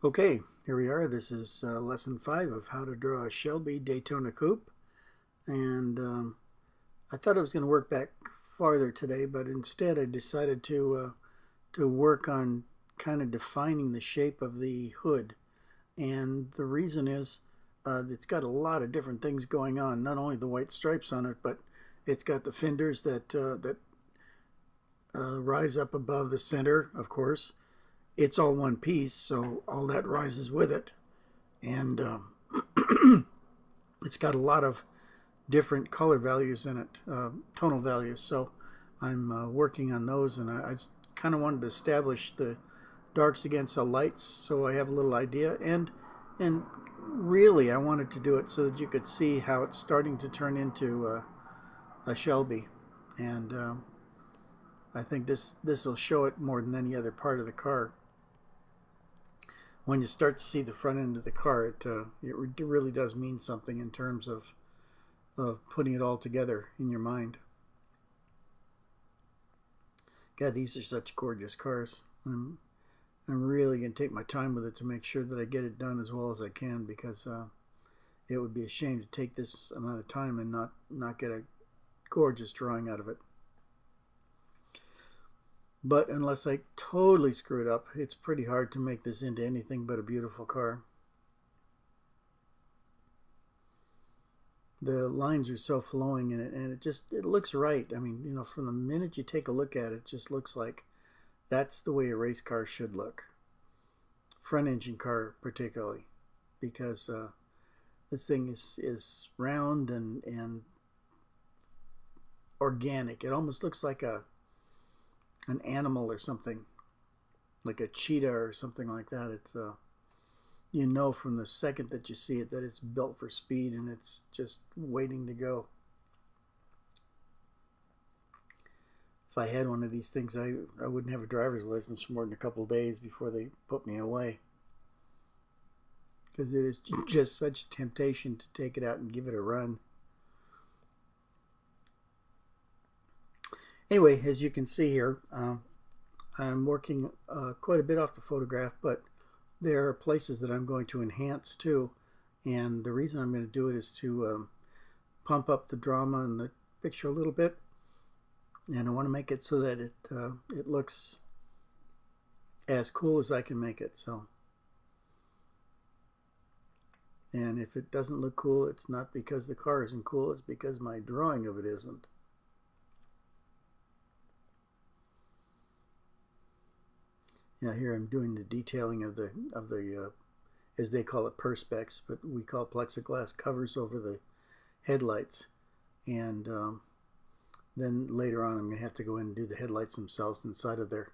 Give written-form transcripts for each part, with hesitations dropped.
Okay, here we are. This is lesson 5 of how to draw a Shelby Daytona Coupe. And I thought I was going to work back farther today, but instead I decided to work on kind of defining the shape of the hood. And the reason is it's got a lot of different things going on. Not only the white stripes on it, but it's got the fenders that rise up above the center, of course. It's all one piece, so all that rises with it. And it's got a lot of different color values in it, tonal values. So I'm working on those, and I just kind of wanted to establish the darks against the lights so I have a little idea. And really, I wanted to do it so that you could see how it's starting to turn into a Shelby. And I think this will show it more than any other part of the car. When you start to see the front end of the car, it really does mean something in terms of putting it all together in your mind. God, these are such gorgeous cars. I'm really going to take my time with it to make sure that I get it done as well as I can, because it would be a shame to take this amount of time and not get a gorgeous drawing out of it. But unless I totally screw it up, it's pretty hard to make this into anything but a beautiful car. The lines are so flowing in it, and it looks right. I mean, from the minute you take a look at it, it just looks like that's the way a race car should look. Front engine car particularly, because this thing is round and organic. It almost looks like an animal or something, like a cheetah or something like that. It's from the second that you see it that it's built for speed, and it's just waiting to go. If I had one of these things, I wouldn't have a driver's license for more than a couple of days before they put me away, because it is just such temptation to take it out and give it a run. Anyway, as you can see here, I'm working quite a bit off the photograph, but there are places that I'm going to enhance too. And the reason I'm going to do it is to pump up the drama in the picture a little bit. And I want to make it so that it looks as cool as I can make it. And if it doesn't look cool, it's not because the car isn't cool, it's because my drawing of it isn't. Yeah, here I'm doing the detailing of the as they call it, perspex, but we call plexiglass covers over the headlights. And then later on, I'm going to have to go in and do the headlights themselves inside of there.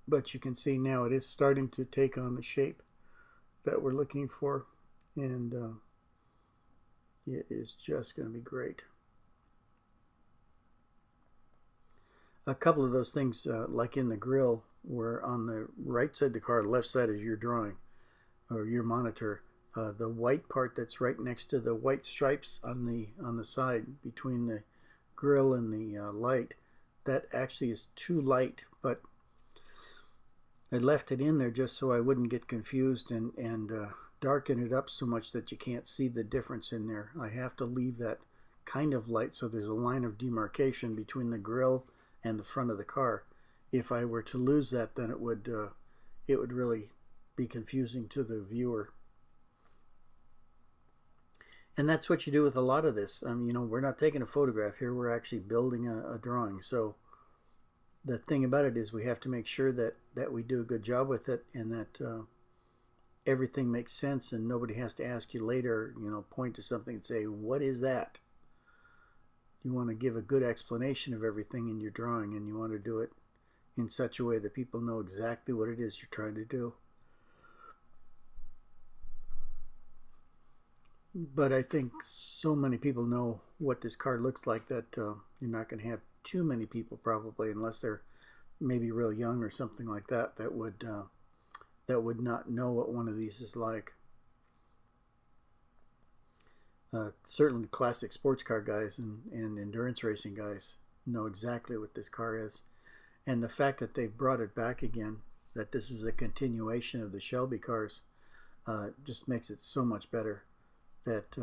But you can see now it is starting to take on the shape that we're looking for, and it is just going to be great. A couple of those things, like in the grill, were on the right side of the car, left side of your drawing or your monitor. The white part that's right next to the white stripes on the side between the grill and the light, that actually is too light, but I left it in there just so I wouldn't get confused and darken it up so much that you can't see the difference in there. I have to leave that kind of light so there's a line of demarcation between the grill and the front of the car. If I were to lose that, then it would really be confusing to the viewer. And that's what you do with a lot of this. We're not taking a photograph here, we're actually building a drawing. So the thing about it is we have to make sure that we do a good job with it, and that everything makes sense, and nobody has to ask you later, point to something and say, what is that? You want to give a good explanation of everything in your drawing, and you want to do it in such a way that people know exactly what it is you're trying to do. But I think so many people know what this car looks like that you're not going to have too many people, probably, unless they're maybe real young or something like that, that would not know what one of these is like. Certainly classic sports car guys and endurance racing guys know exactly what this car is. And the fact that they've brought it back again, that this is a continuation of the Shelby cars, just makes it so much better that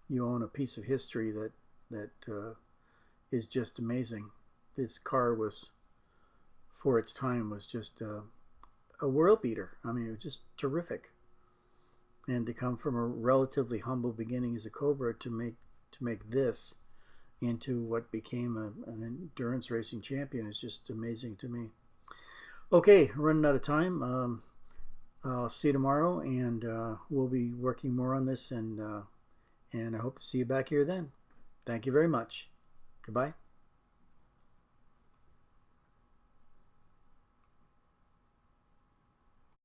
you own a piece of history that is just amazing. This car was, for its time, was just a world beater. I mean, it was just terrific. And to come from a relatively humble beginning as a Cobra to make this into what became an endurance racing champion is just amazing to me. Okay, running out of time. I'll see you tomorrow, and we'll be working more on this, and I hope to see you back here then. Thank you very much. Goodbye.